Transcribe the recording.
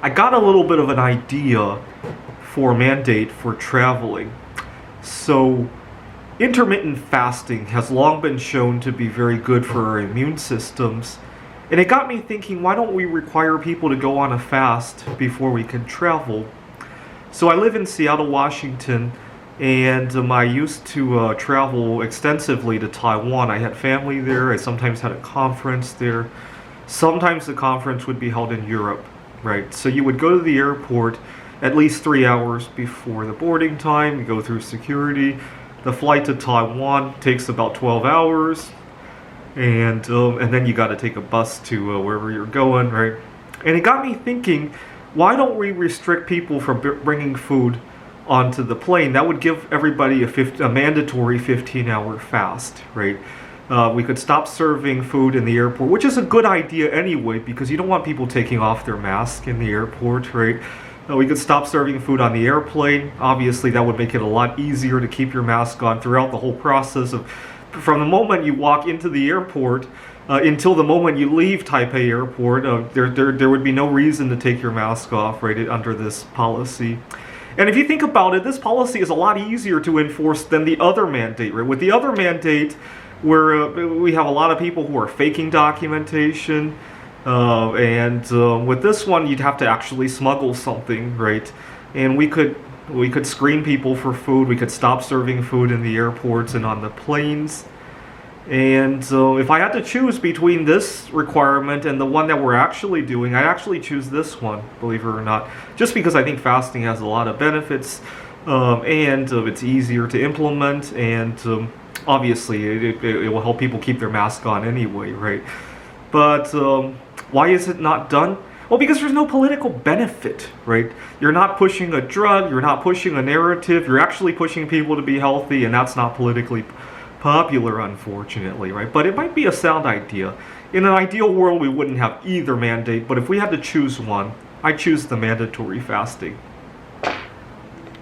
I got a little bit of an idea for a mandate for traveling. So, intermittent fasting has long been shown to be very good for our immune systems. And it got me thinking, why don't we require people to go on a fast before we can travel? So I live in Seattle, Washington, and I used to travel extensively to Taiwan. I had family there. I sometimes had a conference there. Sometimes the conference would be held in Europe, right? So you would go to the airport at least 3 hours before the boarding time. You go through security. The flight to Taiwan takes about 12 hours. And then you got to take a bus to wherever you're going, right? And it got me thinking, why don't we restrict people from bringing food onto the plane? That would give everybody a mandatory 15-hour fast, right? We could stop serving food in the airport, which is a good idea anyway, because you don't want people taking off their mask in the airport, right? We could stop serving food on the airplane. Obviously, that would make it a lot easier to keep your mask on throughout the whole process of from the moment you walk into the airport until the moment you leave Taipei Airport. There would be no reason to take your mask off, right, under this policy. And if you think about it, this policy is a lot easier to enforce than the other mandate, right? With the other mandate, where we have a lot of people who are faking documentation, and with this one, you'd have to actually smuggle something, right? And we could screen people for food. We could stop serving food in the airports and on the planes. And if I had to choose between this requirement and the one that we're actually doing, I'd actually choose this one, believe it or not. Just because I think fasting has a lot of benefits, and it's easier to implement, and obviously it will help people keep their mask on anyway, right? But why is it not done? Well, because there's no political benefit, right? You're not pushing a drug, you're not pushing a narrative, you're actually pushing people to be healthy, and that's not politically popular, unfortunately, right? But it might be a sound idea. In an ideal world, we wouldn't have either mandate, but if we had to choose one, I'd choose the mandatory fasting.